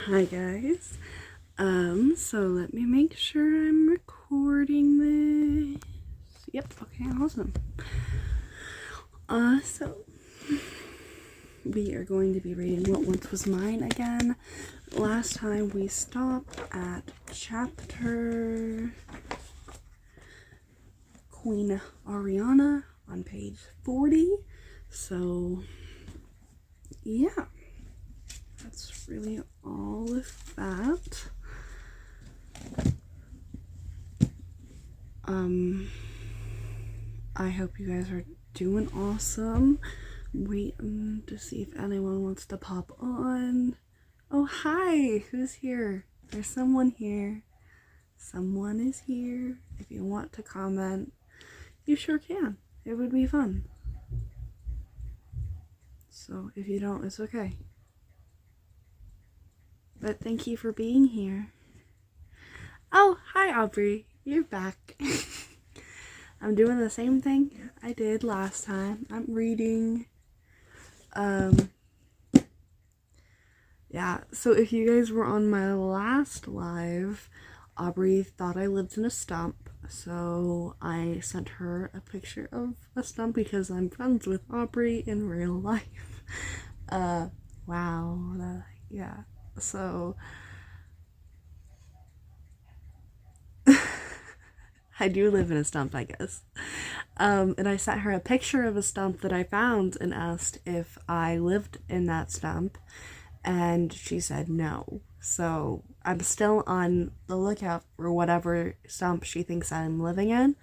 Hi guys. So let me make sure I'm recording this. Yep, okay, awesome. So we are going to be reading What Once Was Mine again. Last time we stopped at chapter Queen Ariana on page 40. So yeah, that's really all of that. I hope you guys are doing awesome. Waiting to see if anyone wants to pop on. Oh, hi! Who's here? There's someone here. Someone is here. If you want to comment, you sure can. It would be fun. So if you don't, it's okay. But thank you for being here. Oh, hi Aubrey. You're back. I'm doing the same thing I did last time. I'm reading. Yeah, so if you guys were on my last live, Aubrey thought I lived in a stump, so I sent her a picture of a stump because I'm friends with Aubrey in real life. Wow, yeah, so I do live in a stump, I guess. And I sent her a picture of a stump that I found and asked if I lived in that stump, and she said no. So I'm still on the lookout for whatever stump she thinks I'm living in.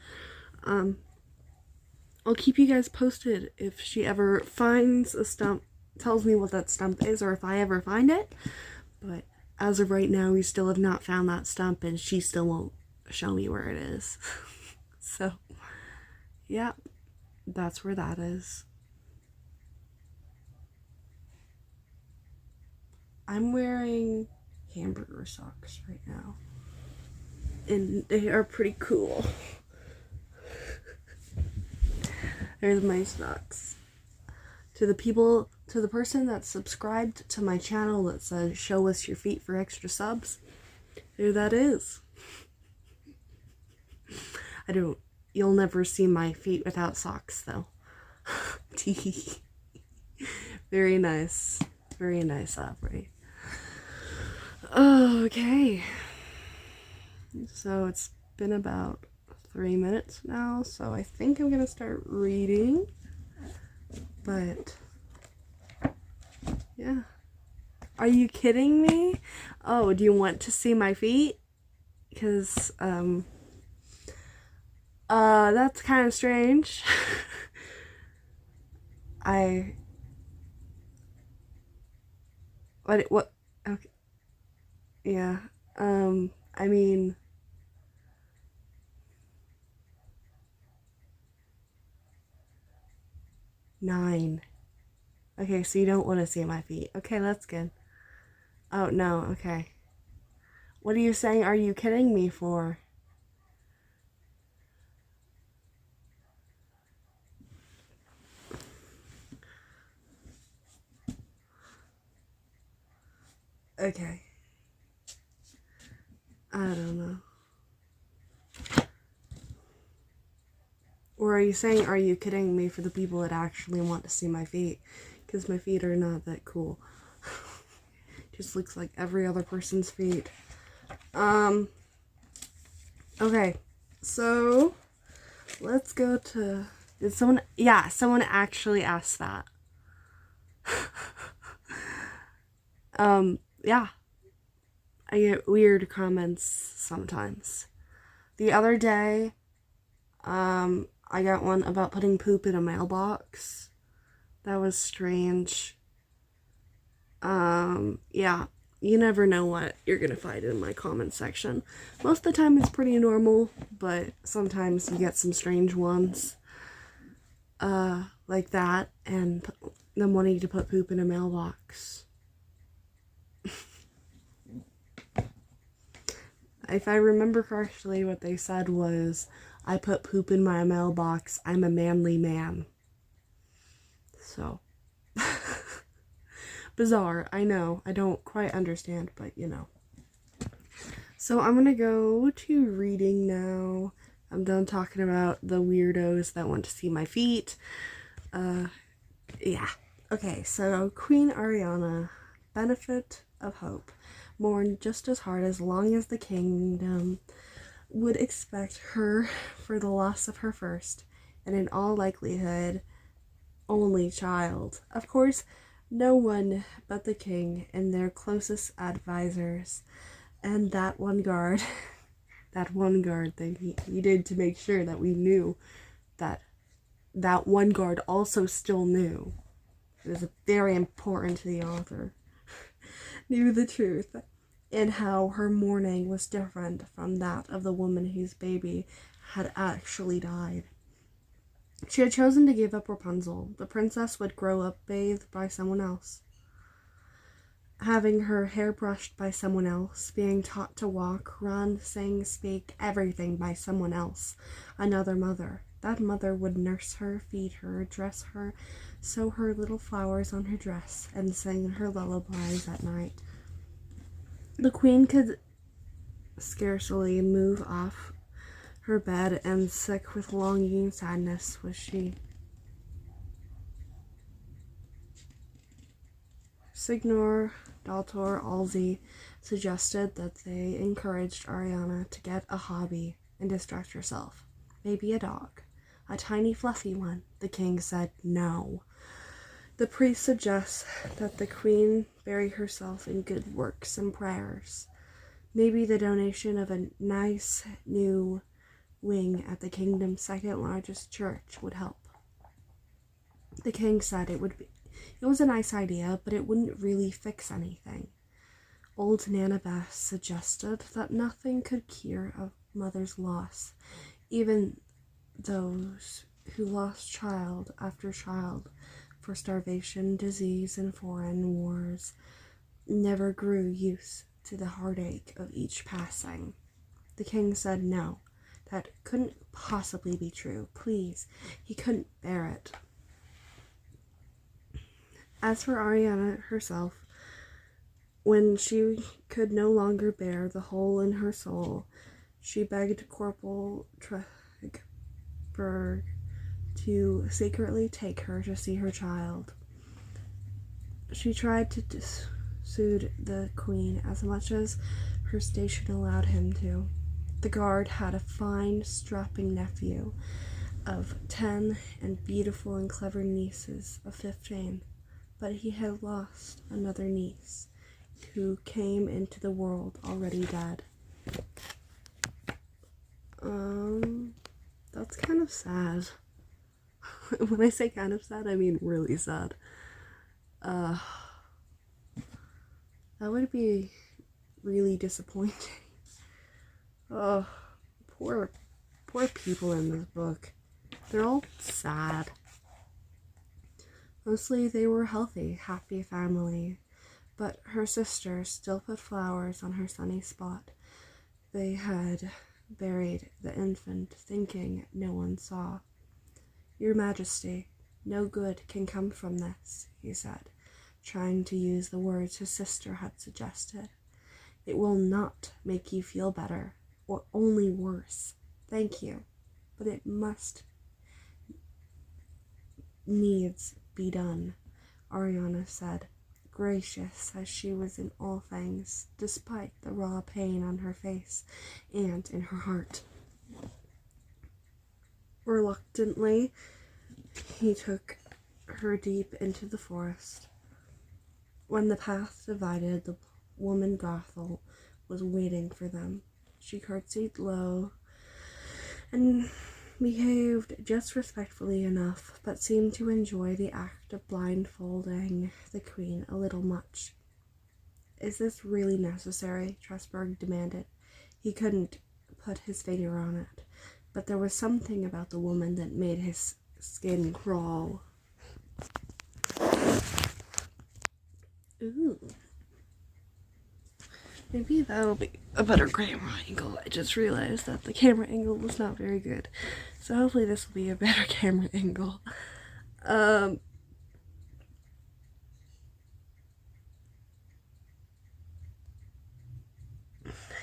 I'll keep you guys posted if she ever finds a stump, tells me what that stump is, or if I ever find it. But as of right now, we still have not found that stump, and she still won't show me where it is. So, yeah, that's where that is. I'm wearing hamburger socks right now, and they are pretty cool. There's my socks. To the person that subscribed to my channel that says show us your feet for extra subs, there that is. You'll never see my feet without socks though. Very nice. Very nice, Aubrey. Okay. So it's been about 3 minutes now, so I think I'm gonna start reading. But yeah. Are you kidding me? Oh, do you want to see my feet? Because that's kind of strange. I what okay. Yeah. I mean, 9. Okay, so you don't want to see my feet. Okay, that's good. Oh, no, okay. What are you saying? Are you kidding me for? Okay. I don't know. Or are you saying, are you kidding me for the people that actually want to see my feet? Because my feet are not that cool. Just looks like every other person's feet. Okay. So, let's go to... Did someone... Yeah, someone actually asked that. Yeah. I get weird comments sometimes. The other day, I got one about putting poop in a mailbox. That was strange. Yeah, you never know what you're gonna find in my comment section. Most of the time it's pretty normal, but sometimes you get some strange ones. Like that, and them wanting to put poop in a mailbox. If I remember correctly, what they said was, I put poop in my mailbox, I'm a manly man. So. But bizarre, I know. I don't quite understand, but So I'm gonna go to reading now. I'm done talking about the weirdos that want to see my feet. Yeah. Okay, so Queen Ariana, benefit of hope, mourned just as hard as long as the kingdom would expect her for the loss of her first, and in all likelihood, only child. Of course, no one but the king and their closest advisors, and that one guard, that one guard thing he did to make sure that we knew that that one guard also still knew. It was very important to the author. Knew the truth, and how her mourning was different from that of the woman whose baby had actually died. She had chosen to give up Rapunzel. The princess would grow up bathed by someone else, having her hair brushed by someone else, being taught to walk, run, sing, speak, everything by someone else, another mother. That mother would nurse her, feed her, dress her, sew her little flowers on her dress, and sing her lullabies at night. The queen could scarcely move off her bed, and sick with longing and sadness was she. Signor Daltor Alzi suggested that they encouraged Ariana to get a hobby and distract herself. Maybe a dog. A tiny fluffy one. The king said no. The priest suggests that the queen bury herself in good works and prayers. Maybe the donation of a nice new wing at the kingdom's second largest church would help. The king said it was a nice idea, but it wouldn't really fix anything. Old Nana Beth suggested that nothing could cure a mother's loss, even those who lost child after child for starvation, disease, and foreign wars never grew used to the heartache of each passing. The king said no, that couldn't possibly be true. Please, he couldn't bear it. As for Ariana herself, when she could no longer bear the hole in her soul, she begged Corporal Tregberg to secretly take her to see her child. She tried to dissuade the queen as much as her station allowed him to. The guard had a fine, strapping nephew of 10 and beautiful and clever nieces of 15, but he had lost another niece who came into the world already dead. That's kind of sad. When I say kind of sad, I mean really sad. That would be really disappointing. Oh, poor people in this book. They're all sad. Mostly they were healthy, happy family, but her sister still put flowers on her sunny spot. They had buried the infant, thinking no one saw. Your Majesty, no good can come from this, he said, trying to use the words his sister had suggested. It will not make you feel better, or only worse. Thank you, but it must needs be done, Ariana said, gracious as she was in all things, despite the raw pain on her face and in her heart. Reluctantly, he took her deep into the forest. When the path divided, the woman Gothel was waiting for them. She curtsied low and behaved just respectfully enough, but seemed to enjoy the act of blindfolding the queen a little much. Is this really necessary? Tregberg demanded. He couldn't put his finger on it, but there was something about the woman that made his skin crawl. Ooh. Maybe that'll be a better camera angle. I just realized that the camera angle was not very good. So hopefully this will be a better camera angle.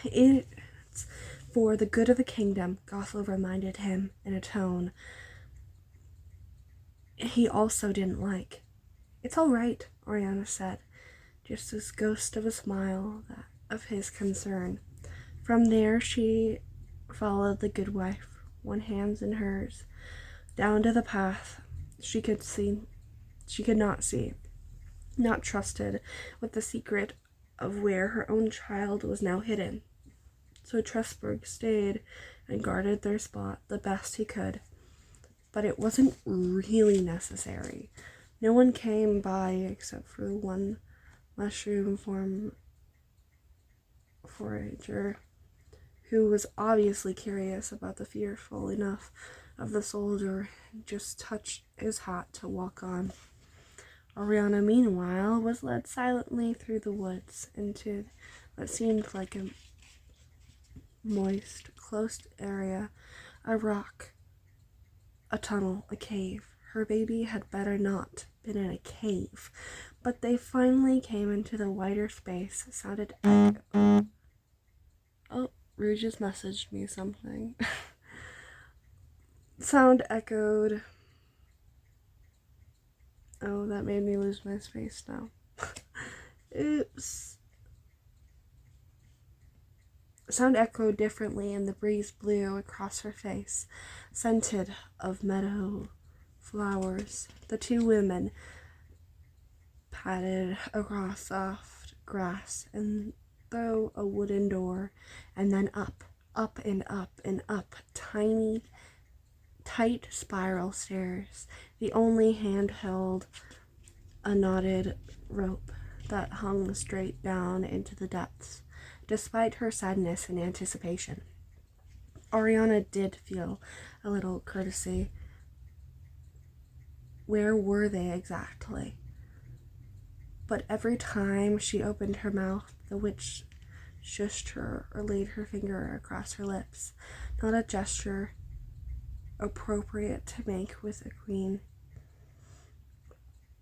It's for the good of the kingdom, Gothel reminded him in a tone he also didn't like. It's all right, Oriana said, just this ghost of a smile of his concern. From there she followed the good wife, one hand in hers, down to the path she could not see, not trusted with the secret of where her own child was now hidden. So Tressburg stayed and guarded their spot the best he could. But it wasn't really necessary. No one came by except for one mushroom forager who was obviously curious about the fearful enough of the soldier, just touched his hat to walk on. Oriana, meanwhile, was led silently through the woods into what seemed like a moist, closed area, a rock, a tunnel, a cave. Her baby had better not been in a cave, but they finally came into the wider space. Sounded echo. Oh, Rue just messaged me something. Sound echoed. Oh, that made me lose my space now. Oops. Sound echoed differently, and the breeze blew across her face, scented of meadow flowers. The two women padded across soft grass and through a wooden door, and then up and up and up, tiny, tight spiral stairs. The only hand held a knotted rope that hung straight down into the depths. Despite her sadness and anticipation, Oriana did feel a little courtesy. Where were they exactly? But every time she opened her mouth, the witch shushed her or laid her finger across her lips, not a gesture appropriate to make with a queen.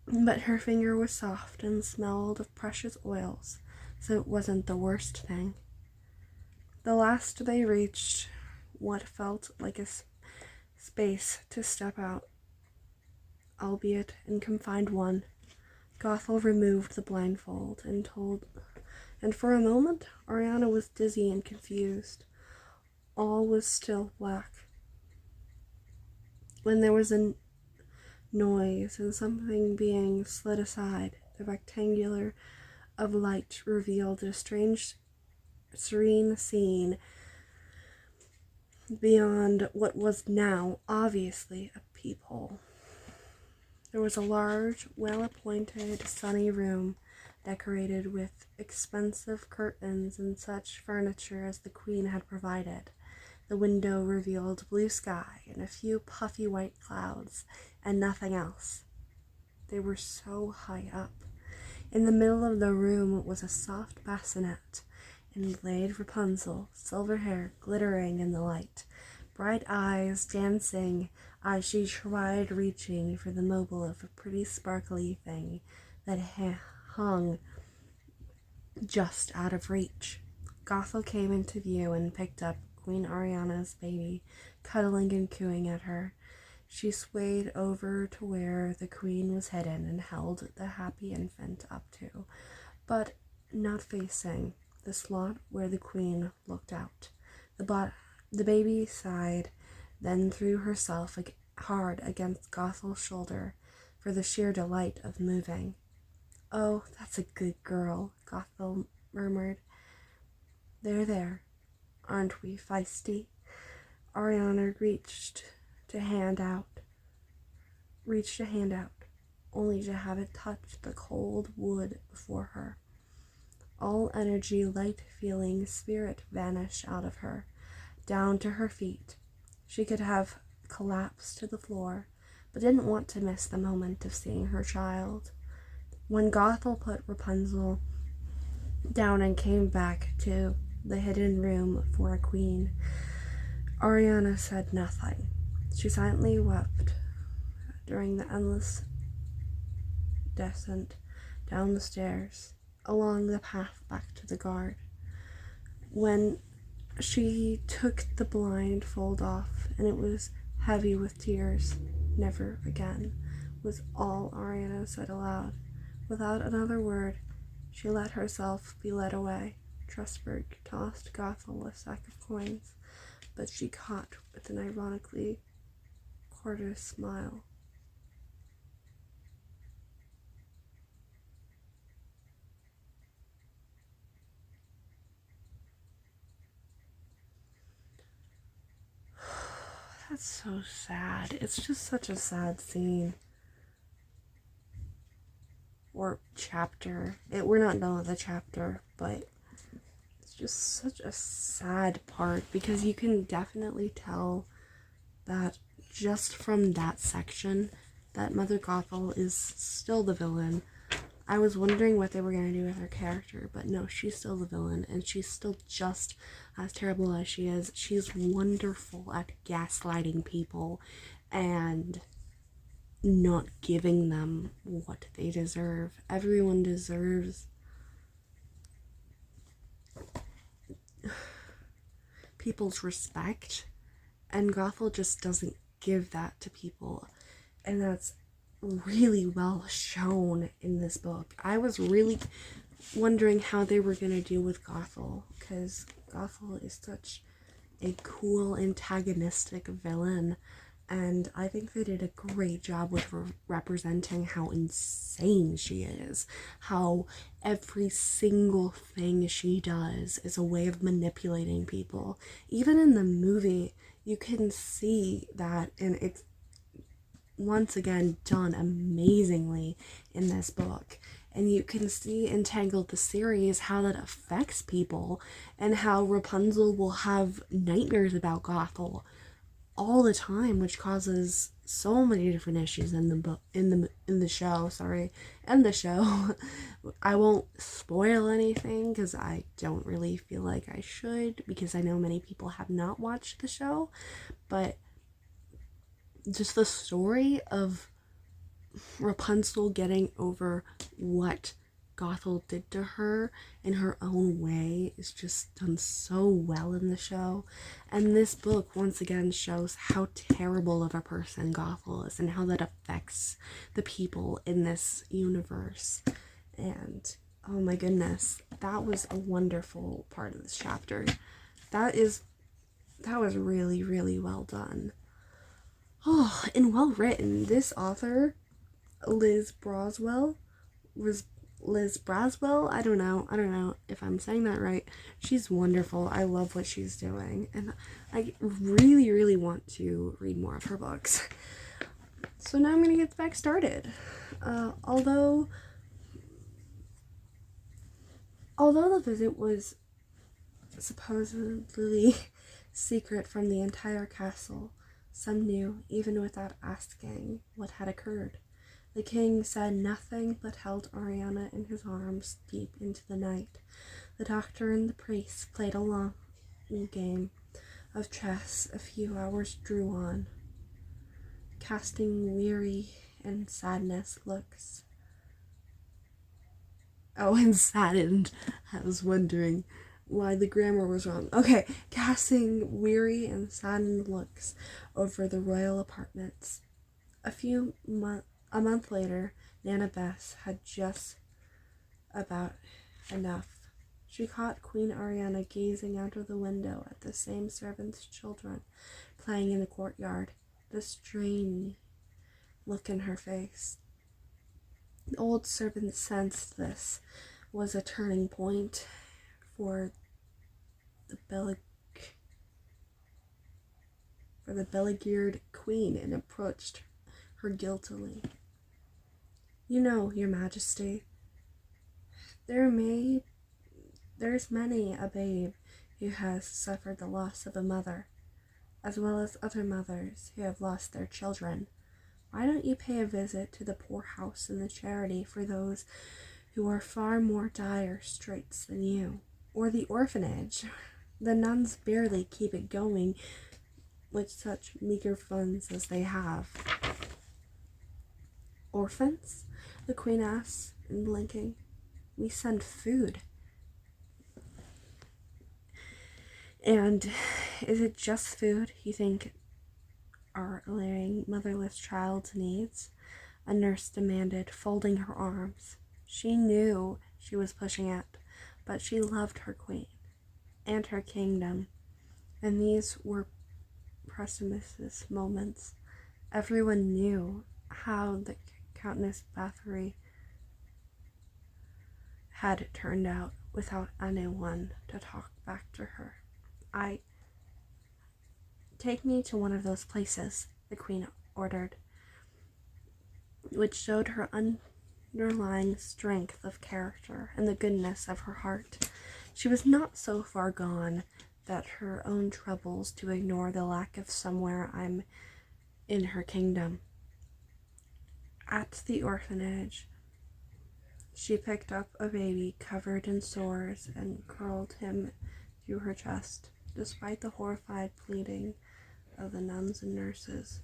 But her finger was soft and smelled of precious oils, so it wasn't the worst thing. The last they reached what felt like a space to step out, albeit in confined one. Gothel removed the blindfold and for a moment Oriana was dizzy and confused. All was still black. When there was a noise and something being slid aside, the rectangular of light revealed a strange, serene scene beyond what was now obviously a peephole. There was a large, well-appointed, sunny room decorated with expensive curtains and such furniture as the queen had provided. The window revealed blue sky and a few puffy white clouds, and nothing else. They were so high up. In the middle of the room was a soft bassinet, inlaid Rapunzel, silver hair glittering in the light, bright eyes dancing as she tried reaching for the mobile of a pretty sparkly thing that hung just out of reach. Gothel came into view and picked up Queen Oriana's baby, cuddling and cooing at her. She swayed over to where the queen was hidden and held the happy infant up to, but not facing the slot where the queen looked out. The baby sighed, then threw herself hard against Gothel's shoulder for the sheer delight of moving. "Oh, that's a good girl," Gothel murmured. There, aren't we feisty?" Oriana reached a hand out, only to have it touch the cold wood before her. All energy, light feeling, spirit vanished out of her, down to her feet. She could have collapsed to the floor, but didn't want to miss the moment of seeing her child. When Gothel put Rapunzel down and came back to the hidden room for a queen, Oriana said nothing. She silently wept during the endless descent down the stairs, along the path back to the guard. when she took the blindfold off and it was heavy with tears. Never again was all Ariana said aloud. Without another word, she let herself be led away. Trustberg tossed Gothel a sack of coins, but she caught with an ironically courteous smile. That's so sad. It's just such a sad scene. Or chapter. We're not done with the chapter, but it's just such a sad part because you can definitely tell that just from that section that Mother Gothel is still the villain. I was wondering what they were going to do with her character, but no, she's still the villain, and she's still just as terrible as she is. She's wonderful at gaslighting people and not giving them what they deserve. Everyone deserves people's respect, and Gothel just doesn't give that to people, and that's really well shown in this book. I was really wondering how they were going to deal with Gothel, because Gothel is such a cool antagonistic villain, and I think they did a great job with representing how insane she is, how every single thing she does is a way of manipulating people. Even in the movie, you can see that, and it's once again done amazingly in this book. And you can see in Tangled the series how that affects people, and how Rapunzel will have nightmares about Gothel all the time, which causes so many different issues in the book, in the show. I won't spoil anything because I don't really feel like I should, because I know many people have not watched the show, but just the story of Rapunzel getting over what Gothel did to her in her own way is just done so well in the show. And this book once again shows how terrible of a person Gothel is and how that affects the people in this universe. And oh my goodness, that was a wonderful part of this chapter. That was really, really well done. Oh, and well written. This author, Liz Braswell, I don't know if I'm saying that right. She's wonderful. I love what she's doing, and I really, really want to read more of her books. So now I'm gonna get back started. Although the visit was supposedly secret from the entire castle, some knew, even without asking, what had occurred. The king said nothing, but held Ariana in his arms deep into the night. The doctor and the priest played a long game of chess. A few hours drew on, casting weary and sadness looks. Oh, and saddened. I was wondering why the grammar was wrong. Okay, casting weary and saddened looks over the royal apartments. A month later, Nana Bess had just about enough. She caught Queen Ariana gazing out of the window at the same servant's children playing in the courtyard, the strange look in her face. The old servant sensed this was a turning point for the beleaguered queen, and approached her guiltily. You know, your majesty, there's many a babe who has suffered the loss of a mother, as well as other mothers who have lost their children. Why don't you pay a visit to the poorhouse and the charity for those who are far more dire straits than you? Or the orphanage? The nuns barely keep it going with such meager funds as they have. Orphans? The queen asked, blinking. We send food. And is it just food you think are allaying motherless child's needs? A nurse demanded, folding her arms. She knew she was pushing it, but she loved her queen and her kingdom, and these were precious moments. Everyone knew how the Countess Bathory had turned out without anyone to talk back to her. Take me to one of those places, the queen ordered, which showed her underlying strength of character and the goodness of her heart. She was not so far gone that her own troubles to ignore the lack of somewhere I'm in her kingdom. At the orphanage, she picked up a baby covered in sores and curled him to her chest, despite the horrified pleading of the nuns and nurses.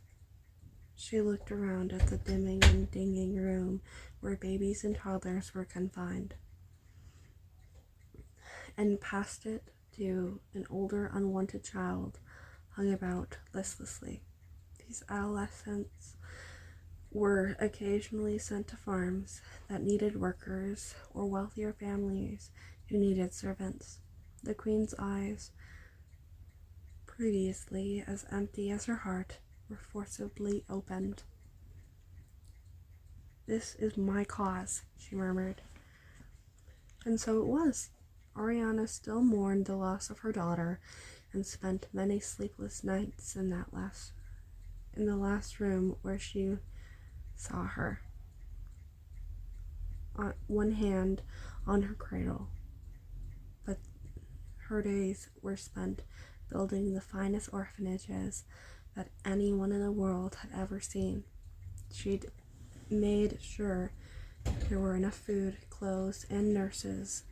She looked around at the dimming and dinging room where babies and toddlers were confined, and passed it to an older, unwanted child hung about listlessly. These adolescents were occasionally sent to farms that needed workers or wealthier families who needed servants. The queen's eyes, previously as empty as her heart, were forcibly opened. "This is my cause," she murmured. And so it was. Ariana still mourned the loss of her daughter and spent many sleepless nights in the last room where she saw her, on one hand on her cradle. But her days were spent building the finest orphanages that anyone in the world had ever seen. She'd made sure there were enough food, clothes, and nurses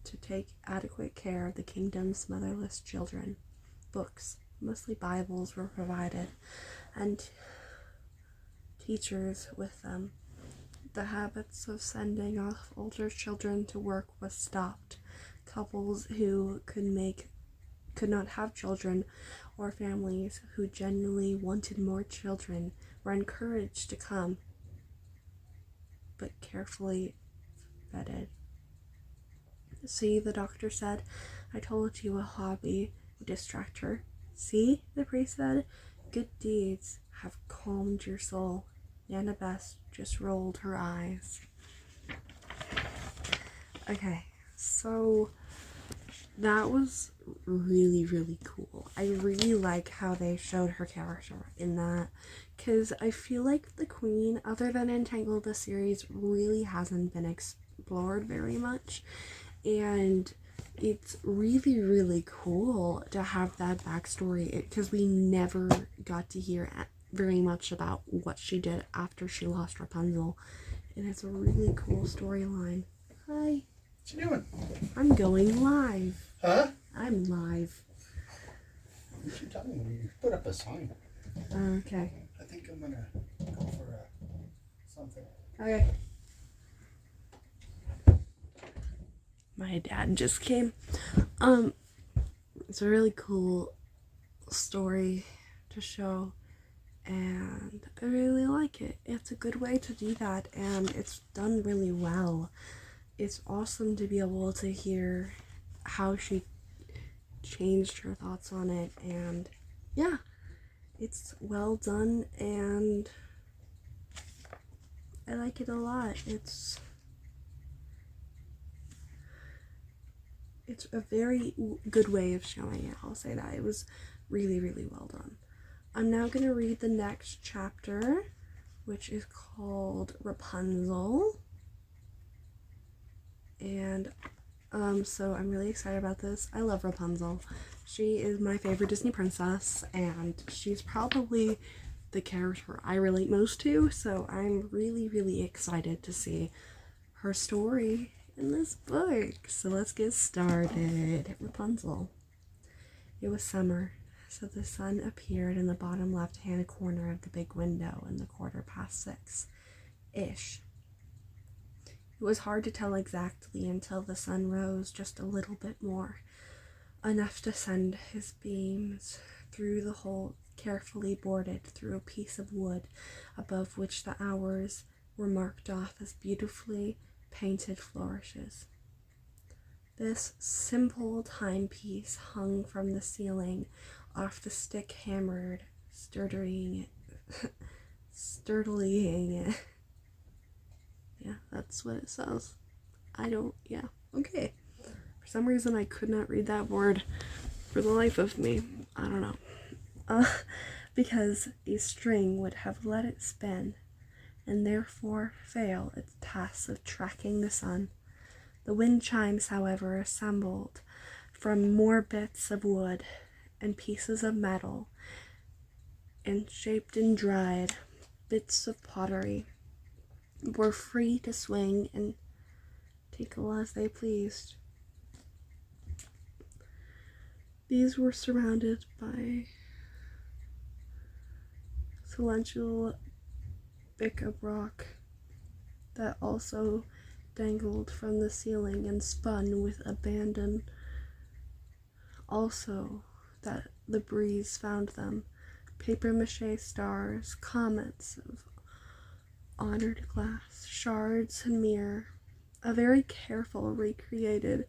to take adequate care of the kingdom's motherless children. Books, mostly Bibles, were provided, and teachers with them. The habits of sending off older children to work was stopped. Couples who could not have children, or families who genuinely wanted more children, were encouraged to come, but carefully vetted. "See," the doctor said, "I told you a hobby would distract her." "See," the priest said, "good deeds have calmed your soul." Annabeth just rolled her eyes. Okay, so that was really, really cool. I really like how they showed her character in that, because I feel like the queen, other than Entangled, the series really hasn't been explored very much, and it's really, really cool to have that backstory, because we never got to hear very much about what she did after she lost Rapunzel, and it's a really cool storyline. Hi. What you doing? I'm going live. Huh? I'm live. You should tell me when you put up a sign. Okay. I think I'm gonna go for something. Okay. My dad just came. It's a really cool story to show, and I really like it. It's a good way to do that, and it's done really well. It's awesome to be able to hear how she changed her thoughts on it, and yeah, it's well done, and I like it a lot. It's a very good way of showing it. I'll say that. It was really, really well done. I'm now going to read the next chapter, which is called Rapunzel. And so I'm really excited about this. I love Rapunzel. She is my favorite Disney princess, and she's probably the character I relate most to, so I'm really, really excited to see her story in this book. So let's get started. Rapunzel. It was summer, so the sun appeared in the bottom left-hand corner of the big window in the 6:15-ish. It was hard to tell exactly until the sun rose just a little bit more. enough to send his beams through the hole carefully boarded through a piece of wood above which the hours were marked off as beautifully painted flourishes. This simple timepiece hung from the ceiling off the stick hammered, sturdily. Yeah, that's what it says. Okay. For some reason I could not read that word for the life of me. I don't know. Because a string would have let it spin, and therefore fail its task of tracking the sun. The wind chimes, however, assembled from more bits of wood and pieces of metal, and shaped and dried bits of pottery, were free to swing and tinkle as they pleased. These were surrounded by celestial bric-a-brac that also dangled from the ceiling and spun with abandon. Also, that the breeze found them papier-mâché stars, comets of honored glass, shards and mirror. A very careful recreated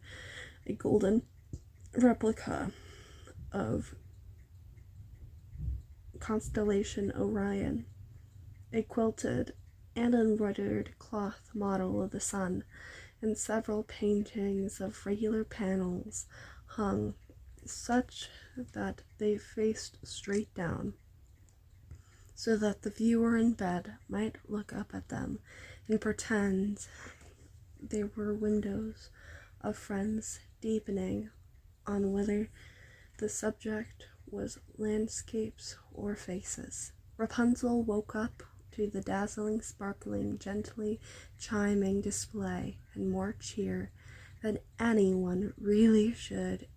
a golden replica of constellation Orion, a quilted and embroidered cloth model of the sun, and several paintings of regular panels hung such that they faced straight down, so that the viewer in bed might look up at them and pretend they were windows of friends deepening on whether the subject was landscapes or faces. Rapunzel woke up to the dazzling, sparkling, gently chiming display and more cheer than anyone really should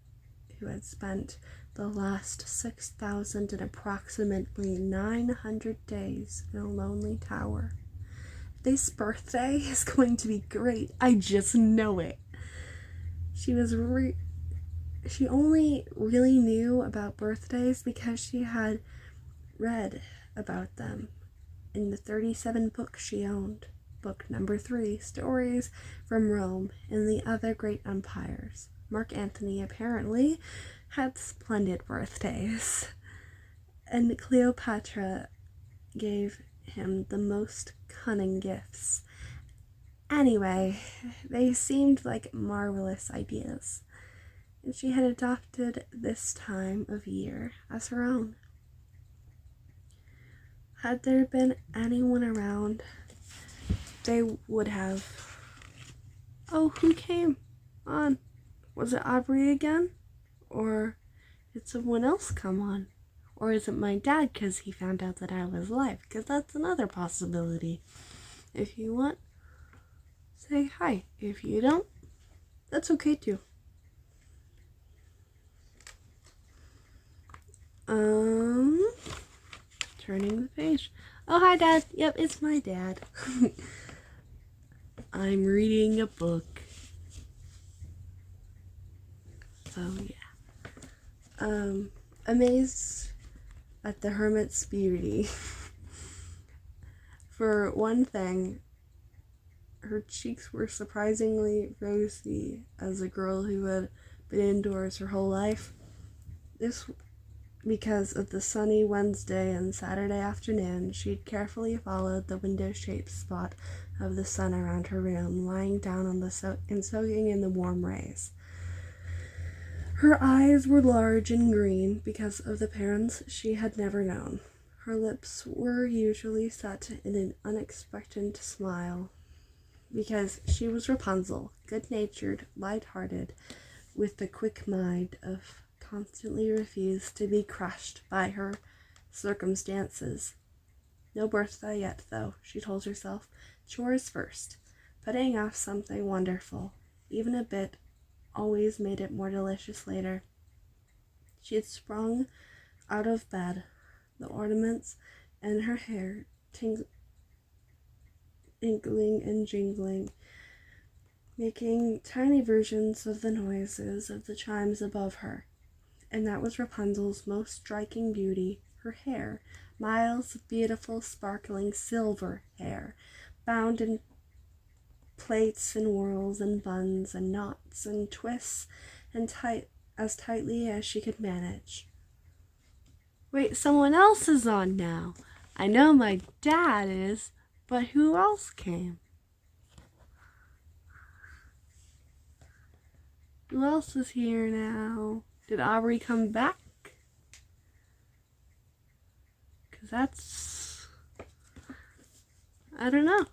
who had spent the last 6,000 and approximately 900 days in a lonely tower. This birthday is going to be great. I just know it. She only really knew about birthdays because she had read about them in the 37 books she owned. Book number 3, Stories from Rome and the Other Great Empires. Mark Antony apparently had splendid birthdays, and Cleopatra gave him the most cunning gifts. Anyway, they seemed like marvelous ideas, and she had adopted this time of year as her own. Had there been anyone around, they would have... Oh, who came on? Was it Aubrey again? Or did someone else come on? Or is it my dad because he found out that I was live? Because that's another possibility. If you want, say hi. If you don't, that's okay too. Turning the page. Oh, hi, Dad. Yep, it's my dad. I'm reading a book. So, yeah. Amazed at the hermit's beauty. For one thing, her cheeks were surprisingly rosy as a girl who had been indoors her whole life. This because of the sunny Wednesday and Saturday afternoon, she'd carefully followed the window-shaped spot of the sun around her room, lying down on the and soaking in the warm rays. Her eyes were large and green because of the parents she had never known. Her lips were usually set in an unexpected smile because she was Rapunzel, good-natured, light-hearted, with the quick mind of constantly refused to be crushed by her circumstances. No birthday yet, though, she told herself. Chores first. Putting off something wonderful, even a bit, always made it more delicious later. She had sprung out of bed, the ornaments in her hair tinkling and jingling making tiny versions of the noises of the chimes above her. And that was Rapunzel's most striking beauty, her hair, miles of beautiful, sparkling silver hair, bound in plaits and whirls and buns and knots and twists and as tightly as she could manage. Wait, someone else is on now. I know my dad is, but who else came? Who else is here now? Did Aubrey come back? Because that's... I don't know.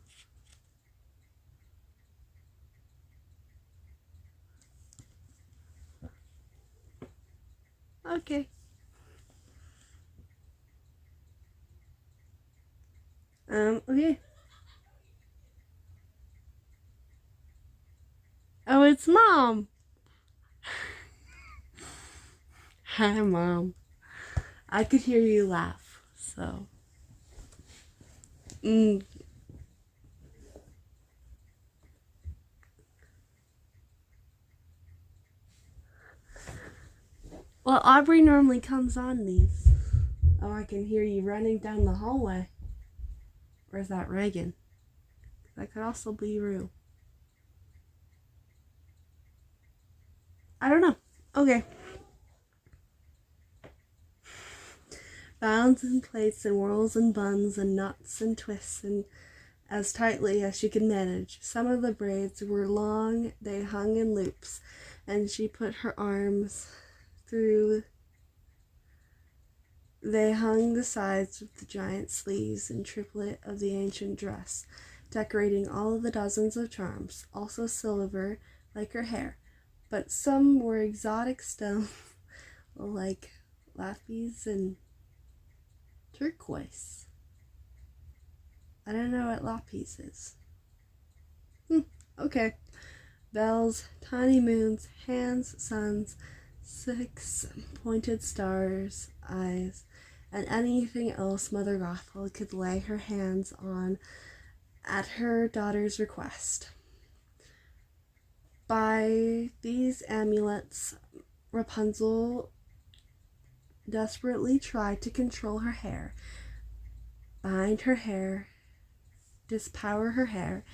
Okay. Okay. Oh, it's Mom. Hi, Mom. I could hear you laugh, so. Well, Aubrey normally comes on these. Oh, I can hear you running down the hallway. Or is that Reagan? That could also be Rue. I don't know. Okay. Bounds and plaits and whirls and buns and knots and twists and as tightly as she could manage. Some of the braids were long, they hung in loops, and she put her arms through. They hung the sides of the giant sleeves and triplet of the ancient dress, decorating all of the dozens of charms, also silver, like her hair. But some were exotic stones, like lapis and turquoise. I don't know what lapis is. Okay. Bells, tiny moons, hands, suns, 6 pointed stars, eyes, and anything else Mother Gothel could lay her hands on at her daughter's request. By these amulets, Rapunzel desperately tried to control her hair, bind her hair, dispower her hair,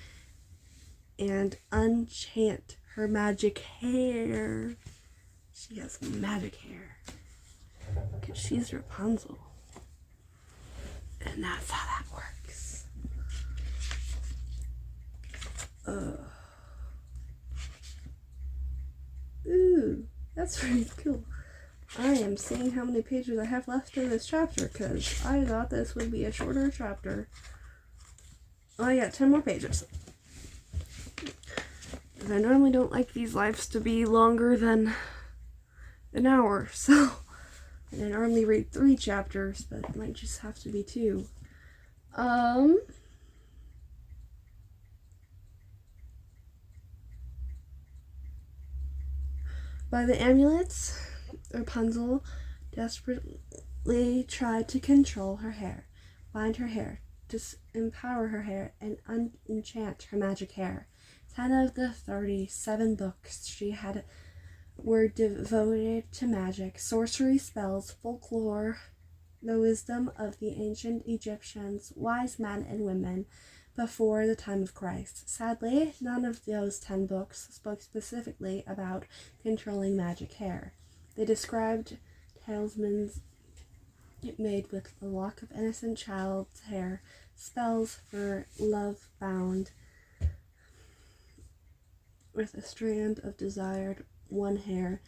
and enchant her magic hair. She has magic hair because she's Rapunzel, and that's how that works. Ooh, that's pretty cool. I am seeing how many pages I have left in this chapter because I thought this would be a shorter chapter. Oh, I got 10 more pages. I normally don't like these lives to be longer than an hour, so I normally read 3 chapters, but it might just have to be 2. By the amulets, Rapunzel desperately tried to control her hair, bind her hair, empower her hair, and enchant her magic hair. 10 of the 37 books she had were devoted to magic, sorcery, spells, folklore, the wisdom of the ancient Egyptians, wise men and women before the time of Christ. Sadly, none of those 10 books spoke specifically about controlling magic hair. They described talismans made with a lock of innocent child's hair, spells for love bound with a strand of desired one hair,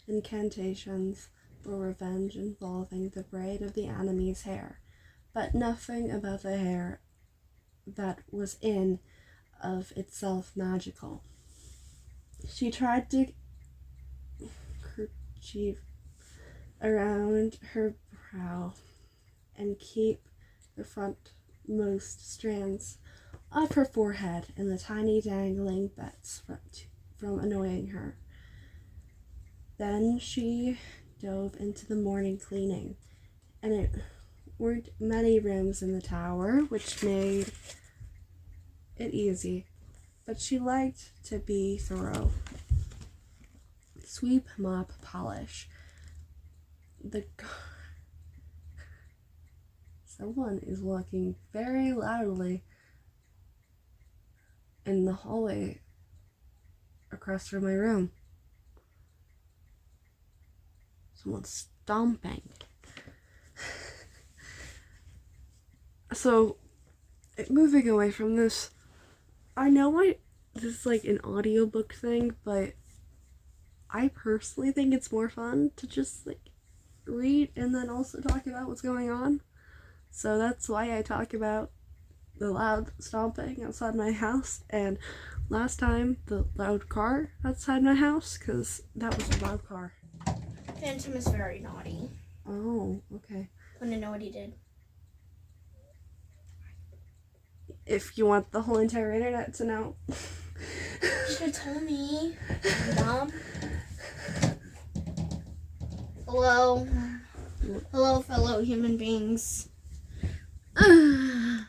incantations for revenge involving the braid of the enemy's hair, but nothing about the hair that was in of itself magical. She tried to kerchief around her brow and keep the frontmost strands of her forehead and the tiny dangling bits from annoying her. Then she dove into the morning cleaning, and it weren't many rooms in the tower, which made it easy. but she liked to be thorough. Sweep, mop, polish. Someone is walking very loudly in the hallway across from my room. Someone's stomping. So, moving away from this, I know this is like an audiobook thing, but I personally think it's more fun to just like read and then also talk about what's going on. So that's why I talk about the loud stomping outside my house, and last time the loud car outside my house, because that was a loud car. Phantom is very naughty. Oh, okay. Want to know what he did? If you want the whole entire internet to know. You should have told me, Mom. Hello. Hello, fellow human beings. There's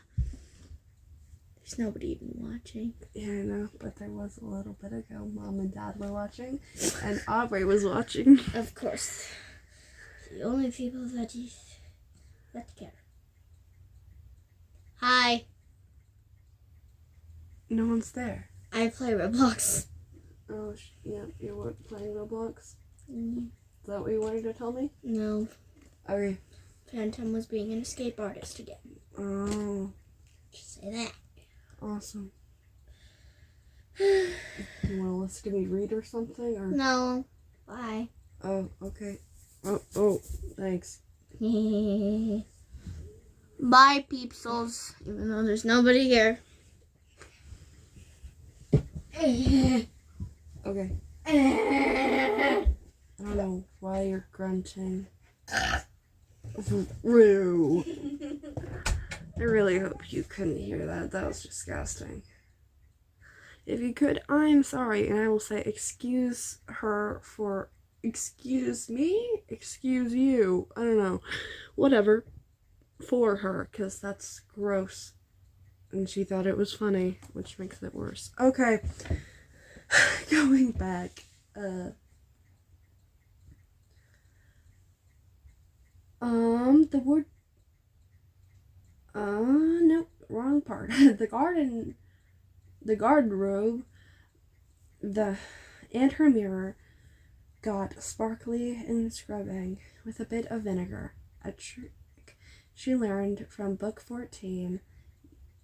nobody even watching. Yeah, I know, but there was a little bit ago. Mom and Dad were watching, and Aubrey was watching. Of course. The only people that care. Hi. No one's there. I play Roblox. Oh, yeah, you weren't playing Roblox? Mm, Is that what you wanted to tell me? no. Okay. Phantom was being an escape artist again. Oh, Just say that. awesome. You want to listen to me read or something? Or No. Bye. Oh, okay. Oh, thanks. Bye, peepsels. Even though there's nobody here. Okay. I don't know why you're grunting. Rue. I really hope you couldn't hear that. That was disgusting. If you could, I'm sorry, and I will say excuse her for excuse me? Excuse you. I don't know. Whatever. For her, because that's gross. And she thought it was funny, which makes it worse. Okay. Going back. The word. Nope, wrong part. The garden robe, and her mirror got sparkly and scrubbing with a bit of vinegar, a trick she learned from Book 14,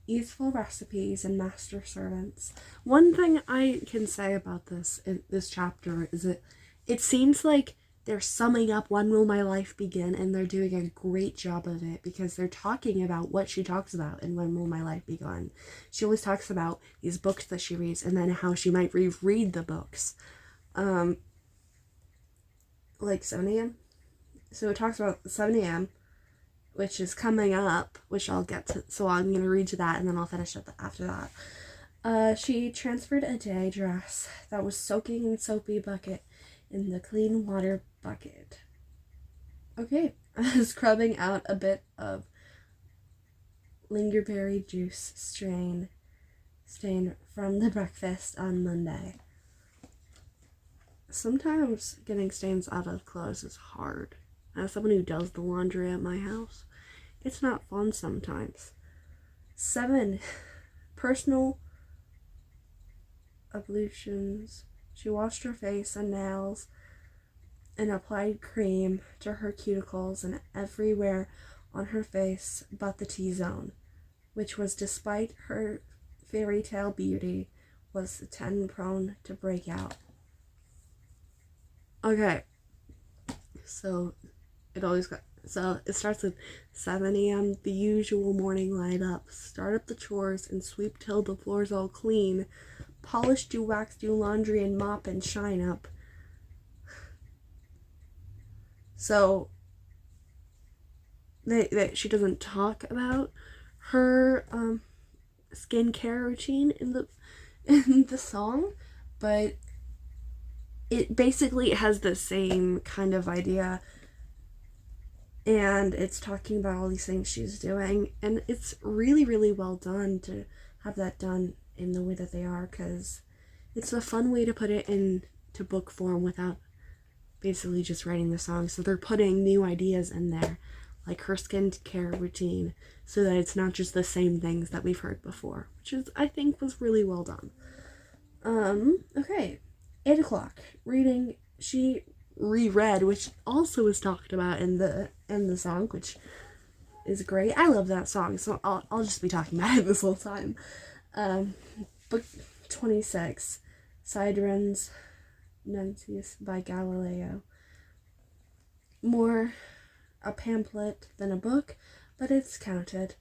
Youthful Recipes and Master Servants. One thing I can say about this chapter is that it seems like they're summing up When Will My Life Begin, and they're doing a great job of it because they're talking about what she talks about in When Will My Life Begin. She always talks about these books that she reads and then how she might reread the books. Like 7 a.m. So it talks about 7 a.m., which is coming up, which I'll get to, so I'm going to read to that and then I'll finish it after that. She transferred a day dress that was soaking in soapy bucket in the clean water bucket. Okay, scrubbing out a bit of lingerberry juice stain from the breakfast on Monday. Sometimes getting stains out of clothes is hard. As someone who does the laundry at my house, it's not fun sometimes. 7. Personal ablutions. She washed her face and nails and applied cream to her cuticles and everywhere on her face but the T-zone, which was, despite her fairy tale beauty, was 10 prone to break out. Okay, so it starts at 7 a.m., the usual morning light up. Start up the chores and sweep till the floor's all clean. Polish, do wax, do laundry, and mop and shine up. So, she doesn't talk about her skincare routine in the song, but it basically has the same kind of idea. And it's talking about all these things she's doing. And it's really, really well done to have that done in the way that they are, because it's a fun way to put it into book form without basically just writing the song. So they're putting new ideas in there, like her skincare routine, so that it's not just the same things that we've heard before, which is, I think, was really well done. Okay, 8 o'clock, reading. She reread, which also is talked about in the song, which is great. I love that song, so I'll just be talking about it this whole time. Book 26, Sidrun's Nuncius by Galileo. More a pamphlet than a book, but it's counted.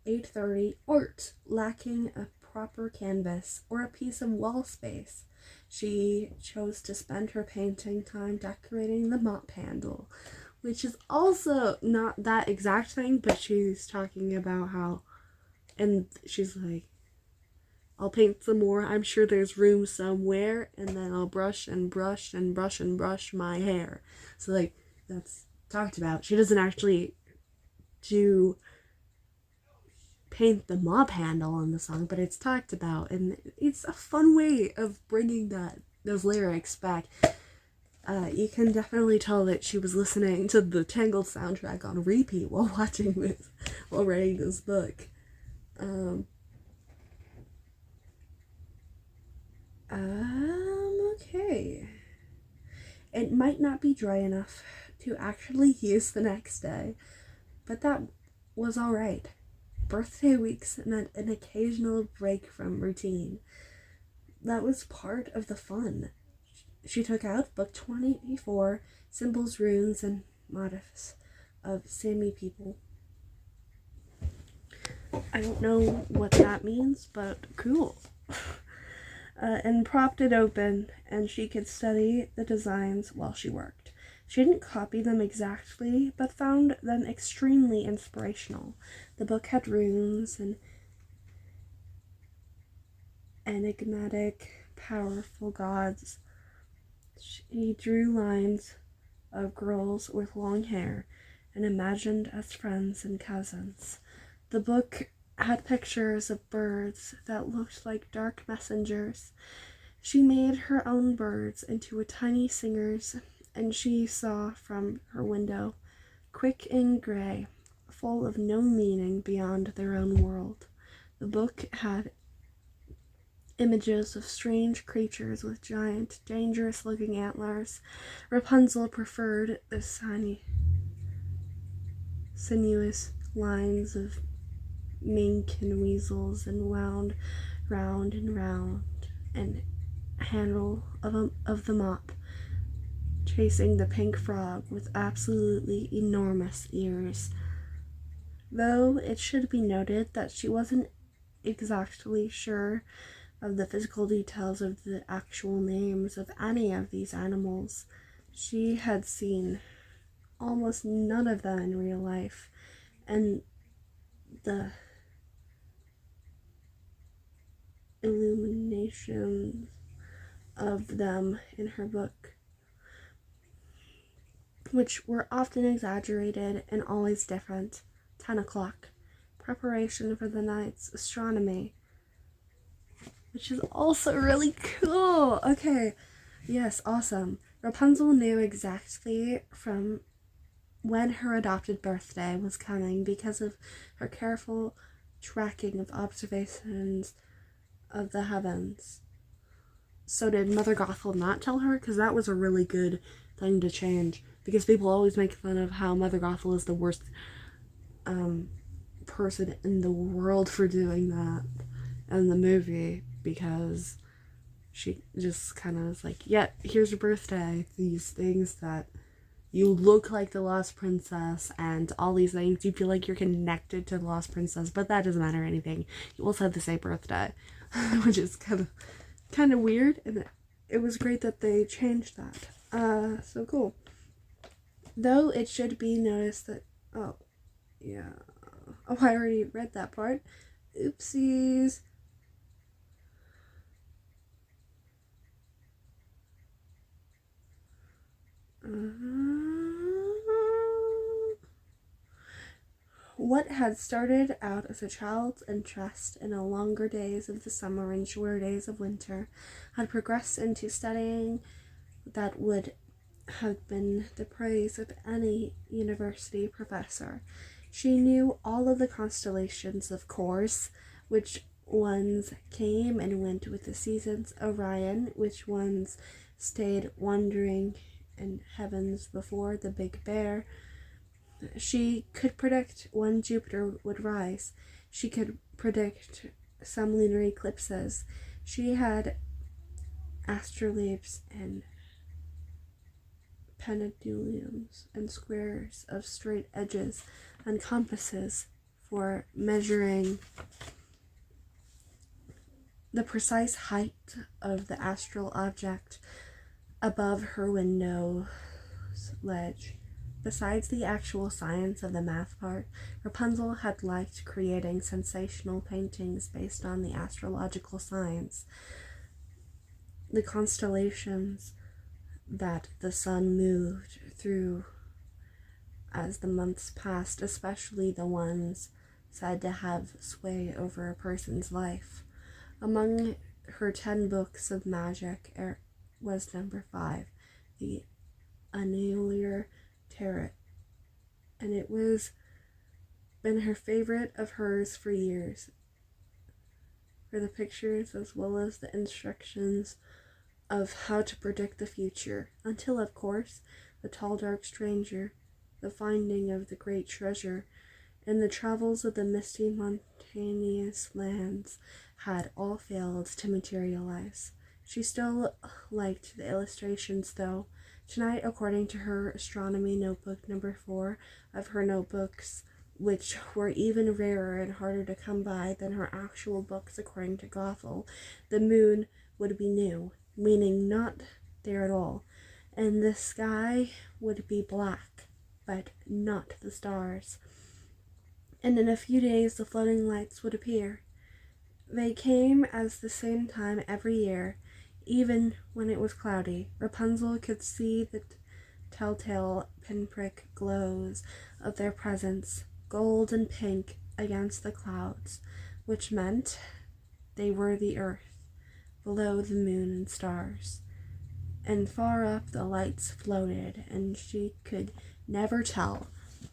8:30, art, lacking a proper canvas or a piece of wall space. She chose to spend her painting time decorating the mop handle, which is also not that exact thing, but she's talking about how, and she's like, I'll paint some more. I'm sure there's room somewhere, and then I'll brush and brush and brush and brush my hair. So, like, that's talked about. She doesn't actually do paint the mop handle in the song, but it's talked about, and it's a fun way of bringing those lyrics back. You can definitely tell that she was listening to the Tangled soundtrack on repeat while writing this book. Okay. It might not be dry enough to actually use the next day, but that was alright. Birthday weeks meant an occasional break from routine. That was part of the fun. She took out book 24, Symbols, Runes, and Motifs of Sami people. I don't know what that means, but cool. And propped it open, and she could study the designs while she worked. She didn't copy them exactly, but found them extremely inspirational. The book had runes and enigmatic, powerful gods. She drew lines of girls with long hair and imagined as friends and cousins. The book had pictures of birds that looked like dark messengers. She made her own birds into tiny singers, and she saw from her window, quick and gray, full of no meaning beyond their own world. The book had images of strange creatures with giant, dangerous-looking antlers. Rapunzel preferred the sinuous lines of mink and weasels, and wound round and round, and handle of the mop, chasing the pink frog with absolutely enormous ears. Though it should be noted that she wasn't exactly sure of the physical details of the actual names of any of these animals. She had seen almost none of them in real life, and the illuminations of them in her book, which were often exaggerated and always different. 10 o'clock, preparation for the night's astronomy, which is also really cool. Okay, yes, awesome. Rapunzel knew exactly from when her adopted birthday was coming because of her careful tracking of observations of the heavens. So did Mother Gothel not tell her? Because that was a really good thing to change. Because people always make fun of how Mother Gothel is the worst person in the world for doing that in the movie. Because she just kind of was like, yeah, here's your birthday. These things that you look like the Lost Princess and all these things. You feel like you're connected to the Lost Princess, but that doesn't matter anything. You also have the same birthday. Which is kind of weird, and it was great that they changed that. So cool. Though it should be noticed that, oh, yeah. Oh, I already read that part. Oopsies. What had started out as a child's interest in the longer days of the summer and shorter days of winter had progressed into studying that would have been the praise of any university professor. She knew all of the constellations, of course, which ones came and went with the seasons, Orion, which ones stayed wandering in heavens before the Big Bear. She could predict when Jupiter would rise. She could predict some lunar eclipses. She had astrolabes and pendulums and squares of straight edges and compasses for measuring the precise height of the astral object above her window's ledge. Besides the actual science of the math part, Rapunzel had liked creating sensational paintings based on the astrological signs, the constellations that the sun moved through as the months passed, especially the ones said to have sway over a person's life. Among her 10 books of magic was number 5, the Annular Tarot, and it was been her favorite of hers for years, for the pictures as well as the instructions of how to predict the future, until, of course, the tall dark stranger, the finding of the great treasure, and the travels of the misty mountainous lands had all failed to materialize. She still liked the illustrations, though. Tonight, according to her astronomy notebook number 4 of her notebooks, which were even rarer and harder to come by than her actual books according to Gothel, the moon would be new, meaning not there at all, and the sky would be black, but not the stars. And in a few days the floating lights would appear. They came at the same time every year. Even when it was cloudy, Rapunzel could see the telltale pinprick glows of their presence, gold and pink against the clouds, which meant they were the earth, below the moon and stars. And far up the lights floated, and she could never tell.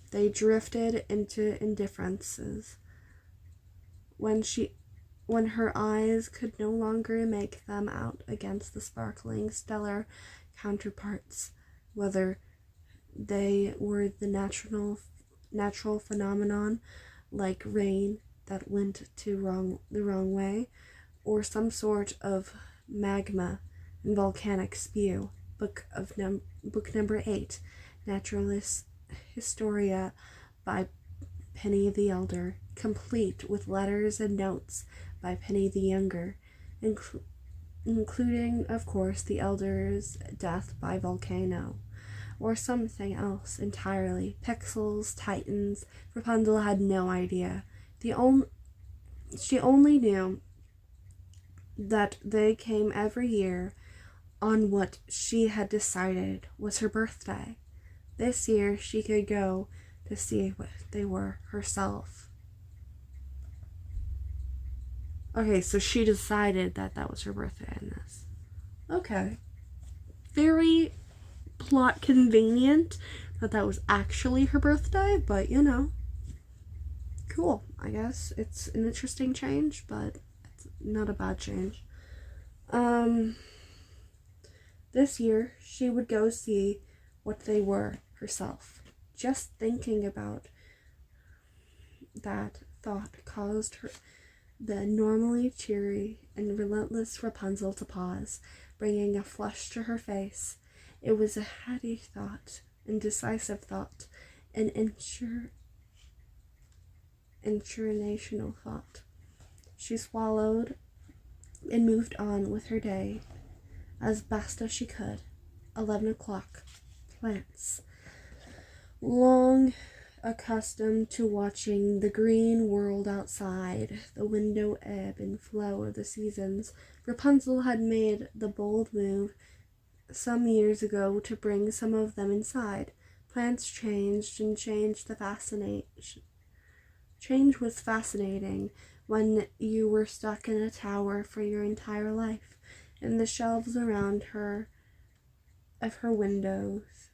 They drifted into indifferences. When her eyes could no longer make them out against the sparkling stellar counterparts, whether they were the natural phenomenon like rain that went the wrong way, or some sort of magma and volcanic spew. Book number 8, Naturalist Historia by Penny the Elder, complete with letters and notes by Penny the Younger, including, of course, the Elder's death by volcano, or something else entirely. Pixels, titans, Rapunzel had no idea. She only knew that they came every year on what she had decided was her birthday. This year she could go to see what they were herself. Okay, so she decided that that was her birthday in this. Okay. Very plot convenient that that was actually her birthday, but you know. Cool. I guess it's an interesting change, but it's not a bad change. This year she would go see what they were herself. Just thinking about that thought caused her, the normally cheery and relentless Rapunzel, to pause, bringing a flush to her face. It was a heady thought, and decisive thought, an incarnational thought. She swallowed and moved on with her day as best as she could. 11 o'clock. Plants. Long accustomed to watching the green world outside, the window ebb and flow of the seasons, Rapunzel had made the bold move some years ago to bring some of them inside. Plants changed and changed the fascination. Change was fascinating when you were stuck in a tower for your entire life, and the shelves around her of her windows.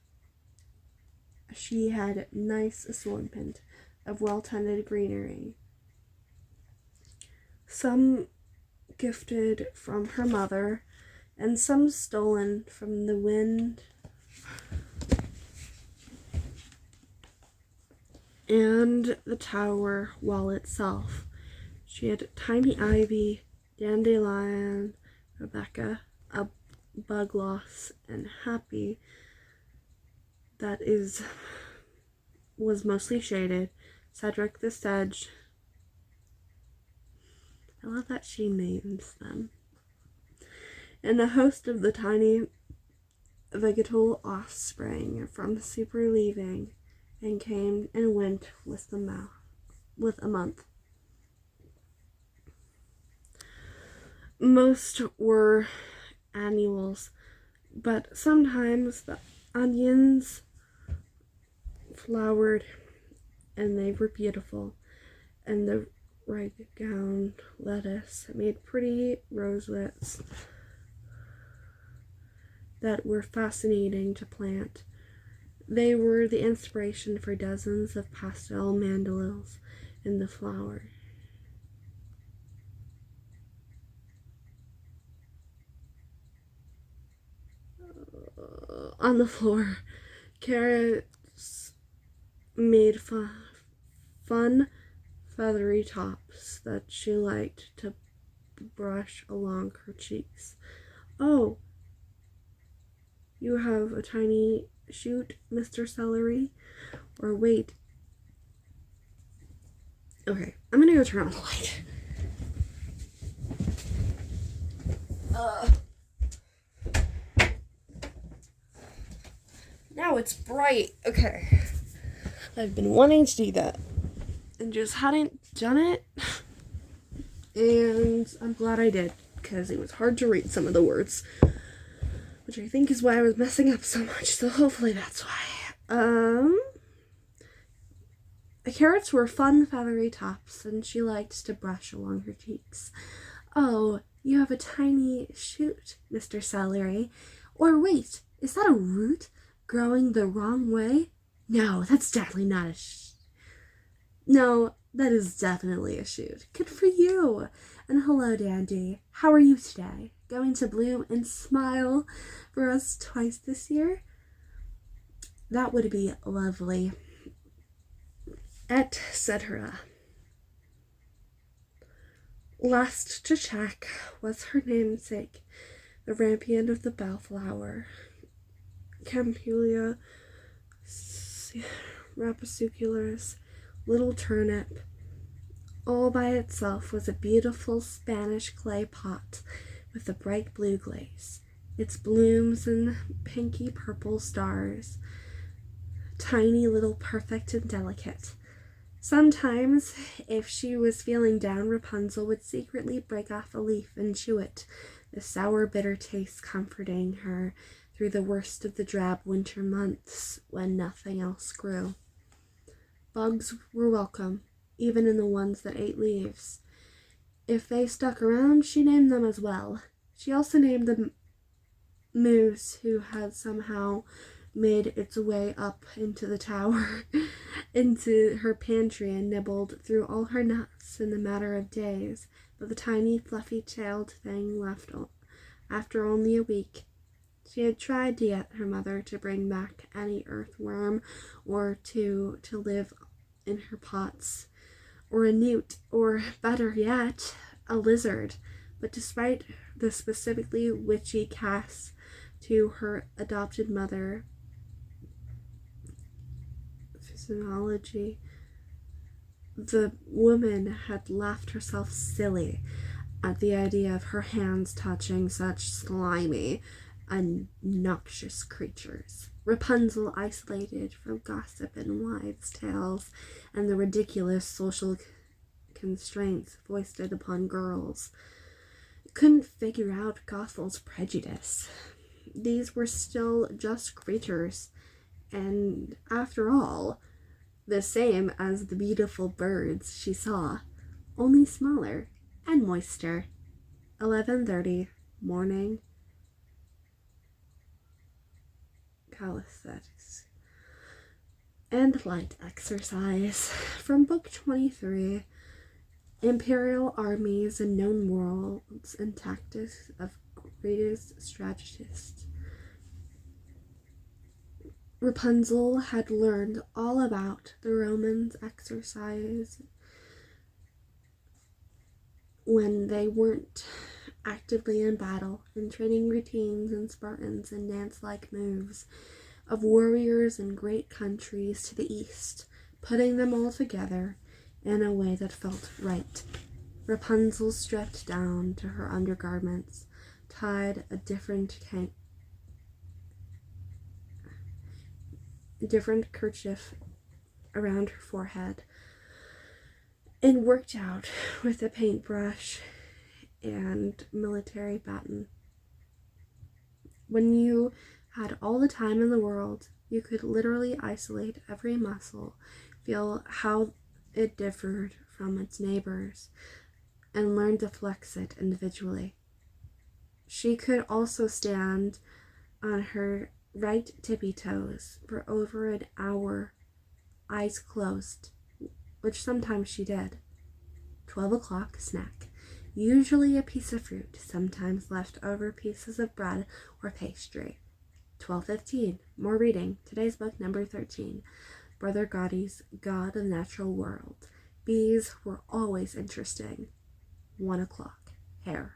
She had nice assortment of well-tended greenery. Some gifted from her mother, and some stolen from the wind and the tower wall itself. She had tiny ivy, dandelion, Rebecca, a bugloss, and happy that was mostly shaded, Cedric the sedge. I love that she names them. And a host of the tiny vegetal offspring from super leaving and came and went with a month. Most were annuals, but sometimes the onions flowered and they were beautiful, and the red-gowned lettuce made pretty roselets that were fascinating to plant. They were the inspiration for dozens of pastel mandorils in the flower. On the floor, carrots made fun feathery tops that she liked to brush along her cheeks. Oh, you have a tiny shoot, Mr. Celery? Or wait. Okay, I'm gonna go turn on the light. Now it's bright. Okay. I've been wanting to do that and just hadn't done it. And I'm glad I did, because it was hard to read some of the words, which I think is why I was messing up so much. So hopefully that's why. The carrots were fun feathery tops, and she liked to brush along her cheeks. Oh, you have a tiny shoot, Mr. Celery. Or wait, is that a root growing the wrong way? No, that's definitely not a No, that is definitely a shoot. Good for you. And hello, Dandy. How are you today? Going to bloom and smile for us twice this year? That would be lovely. Etc. Last to check was her namesake, the rampion of the bellflower, Campulia rapaciculus, little turnip. All by itself was a beautiful Spanish clay pot with a bright blue glaze, its blooms and pinky purple stars, tiny little perfect and delicate. Sometimes, if she was feeling down, Rapunzel would secretly break off a leaf and chew it, the sour, bitter taste comforting her through the worst of the drab winter months when nothing else grew. Bugs were welcome, even in the ones that ate leaves. If they stuck around, she named them as well. She also named the moose who had somehow made its way up into the tower, into her pantry, and nibbled through all her nuts in a matter of days, but the tiny fluffy-tailed thing left after only a week. She had tried to get her mother to bring back any earthworm or to live in her pots, or a newt, or better yet, a lizard, but despite the specifically witchy cast to her adopted mother physiology, the woman had laughed herself silly at the idea of her hands touching such slimy and noxious creatures. Rapunzel, isolated from gossip and wives' tales and the ridiculous social constraints foisted upon girls, couldn't figure out Gothel's prejudice. These were still just creatures, and after all, the same as the beautiful birds she saw, only smaller and moister. 11:30 morning calisthenics and light exercise. From Book 23, Imperial Armies and Known Worlds and Tactics of Greatest Strategists. Rapunzel had learned all about the Romans' exercise when they weren't actively in battle, and training routines and Spartans and dance-like moves of warriors in great countries to the east, putting them all together in a way that felt right. Rapunzel stripped down to her undergarments, tied a different kerchief around her forehead, and worked out with a paintbrush and military baton. When you had all the time in the world, you could literally isolate every muscle, feel how it differed from its neighbors, and learn to flex it individually. She could also stand on her right tippy toes for over an hour, eyes closed, which sometimes she did. 12 o'clock snack. Usually a piece of fruit, sometimes leftover pieces of bread or pastry. 12:15, more reading. Today's book, number 13, Brother Gaudi's God of Natural World. Bees were always interesting. 1 o'clock, hair.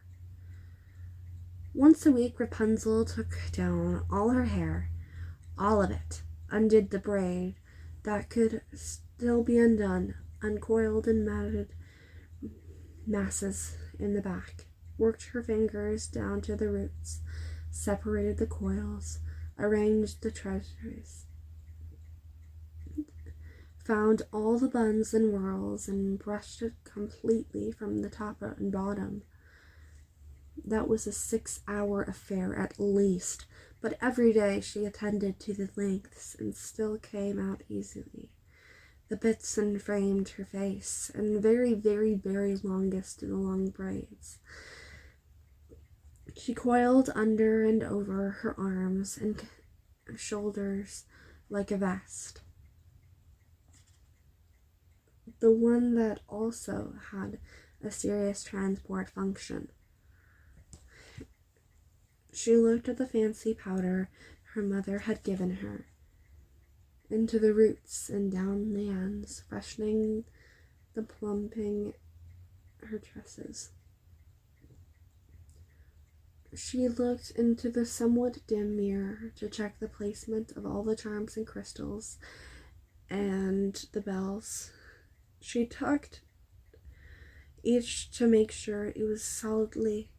Once a week, Rapunzel took down all her hair, all of it, undid the braid that could still be undone, uncoiled and matted masses in the back, worked her fingers down to the roots, separated the coils, arranged the treasures, found all the buns and whorls, and brushed it completely from the top and bottom. That was a 6-hour affair at least, but every day she attended to the lengths and still came out easily. The bits and framed her face, and very, very, very longest in the long braids. She coiled under and over her arms and shoulders like a vest. The one that also had a serious transport function. She looked at the fancy powder her mother had given her, into the roots and down the ends, freshening the plumping her tresses. She looked into the somewhat dim mirror to check the placement of all the charms and crystals and the bells. She tucked each to make sure it was solidly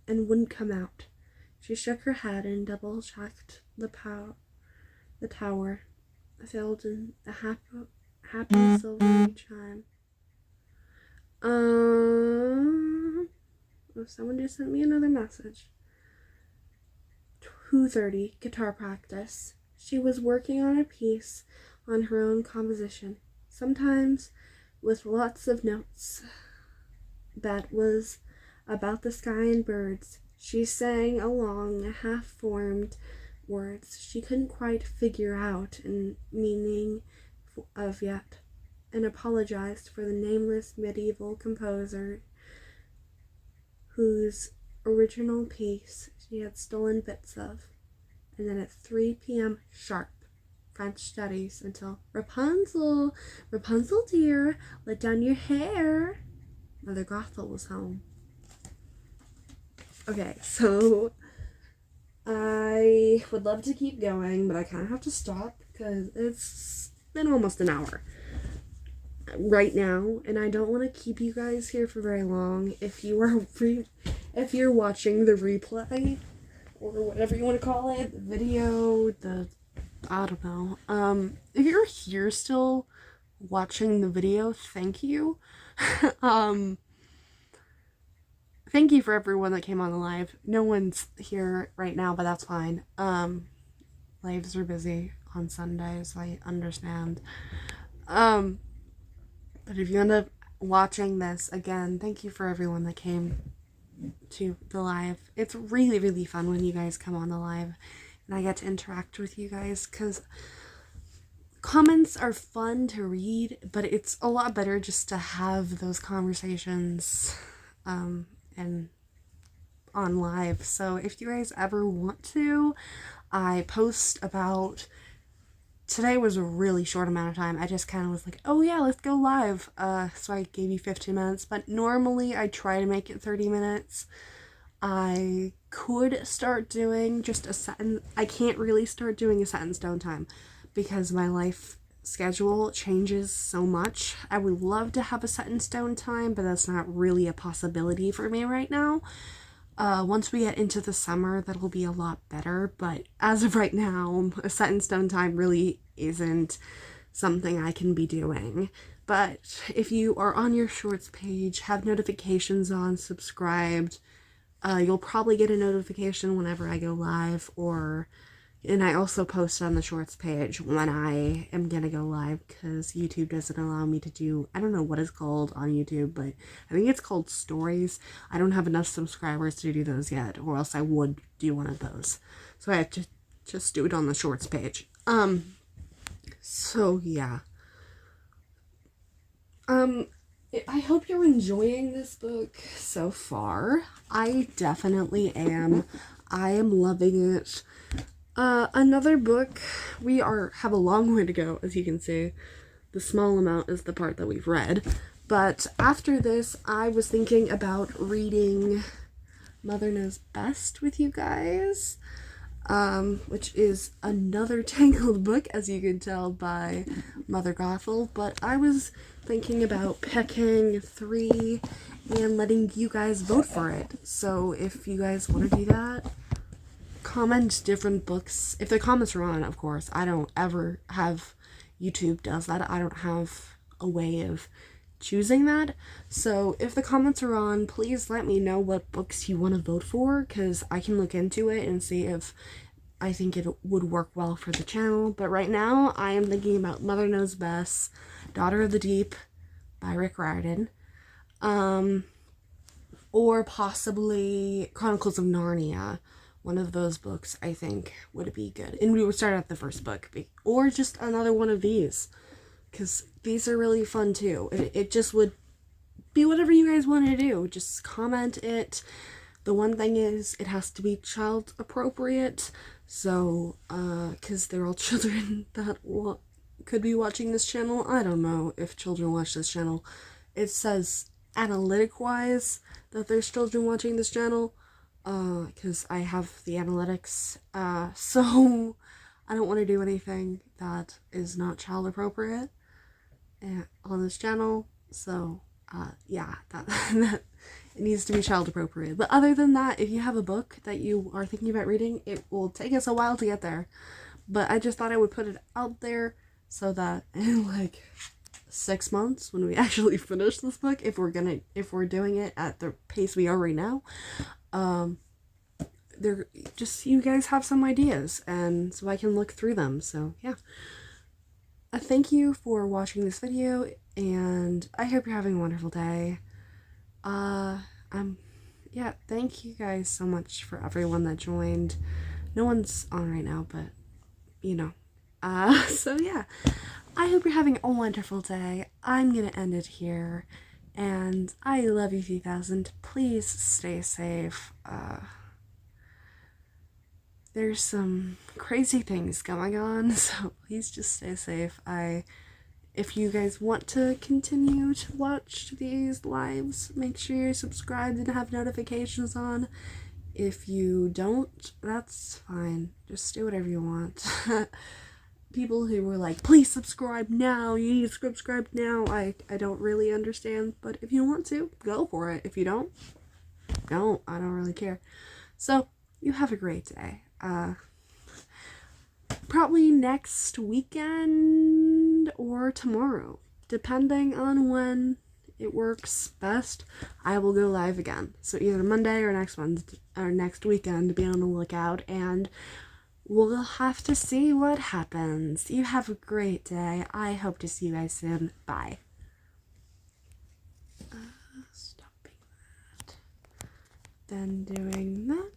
and wouldn't come out. She shook her head and double-checked the tower, filled in a happy silvery chime. Someone just sent me another message. 2:30, guitar practice. She was working on a piece on her own composition, sometimes with lots of notes. That was about the sky and birds. She sang along half-formed words she couldn't quite figure out the meaning of yet, and apologized for the nameless medieval composer whose original piece she had stolen bits of. And then at 3 p.m. sharp, French studies until Rapunzel dear, let down your hair. Mother Gothel was home. Okay, so I would love to keep going, but I kind of have to stop because it's been almost an hour right now, and I don't want to keep you guys here for very long. If you are if you're watching the replay or whatever you want to call it, the video, I don't know. If you're here still watching the video, thank you. Thank you for everyone that came on the live. No one's here right now, but that's fine. Lives are busy on Sundays, I understand. But if you end up watching this again, thank you for everyone that came to the live. It's really, really fun when you guys come on the live and I get to interact with you guys, because comments are fun to read, but it's a lot better just to have those conversations and on live. So if you guys ever want to, I post about, today was a really short amount of time. I just kind of was like, oh yeah, let's go live. So I gave you 15 minutes, but normally I try to make it 30 minutes. I could start doing just a set, I can't really start doing a set in stone time because my life schedule changes so much. I would love to have a set in stone time, but that's not really a possibility for me right now. Once we get into the summer, that'll be a lot better, but as of right now, a set in stone time really isn't something I can be doing. But if you are on your shorts page, have notifications on, subscribed, you'll probably get a notification whenever I go live, and I also post on the shorts page when I am gonna go live, because YouTube doesn't allow me to do, I don't know what it's called on YouTube, but I think it's called stories. I don't have enough subscribers to do those yet, or else I would do one of those. So I have to just do it on the shorts page. So yeah. I hope you're enjoying this book so far. I definitely am. I am loving it. Another book, we have a long way to go, as you can see. The small amount is the part that we've read. But after this, I was thinking about reading Mother Knows Best with you guys, which is another Tangled book, as you can tell by Mother Gothel. But I was thinking about picking 3 and letting you guys vote for it. So if you guys want to do that, comment different books. If the comments are on, of course. I don't ever have, YouTube does that. I don't have a way of choosing that. So if the comments are on, please let me know what books you want to vote for, because I can look into it and see if I think it would work well for the channel. But right now, I am thinking about Mother Knows Best, Daughter of the Deep by Rick Riordan, or possibly Chronicles of Narnia. One of those books, I think, would be good. And we would start at the first book, or just another one of these, because these are really fun too. It just would be whatever you guys want to do. Just comment it. The one thing is, it has to be child appropriate. So, because they're all children that could be watching this channel. I don't know if children watch this channel. It says, analytic-wise, that there's children watching this channel. Because I have the analytics. So I don't want to do anything that is not child appropriate on this channel. So, yeah, that it needs to be child appropriate. But other than that, if you have a book that you are thinking about reading, it will take us a while to get there. But I just thought I would put it out there so that in like 6 months, when we actually finish this book, if we're doing it at the pace we are right now, you guys have some ideas, and so I can look through them. So yeah, thank you for watching this video, and I hope you're having a wonderful day. Yeah, thank you guys so much for everyone that joined. No one's on right now, but you know. So yeah, I hope you're having a wonderful day. I'm gonna end it here, and I love you 3000. Please stay safe. There's some crazy things going on, so please just stay safe. If you guys want to continue to watch these lives, make sure you're subscribed and have notifications on. If you don't, that's fine. Just do whatever you want. People who were like, please subscribe now, you need to subscribe now, I don't really understand, but if you want to, go for it. If you don't, don't. I don't really care. So, you have a great day. Probably next weekend or tomorrow, depending on when it works best, I will go live again. So either Monday or next weekend, be on the lookout, and we'll have to see what happens. You have a great day. I hope to see you guys soon. Bye. Stopping that. Then doing that.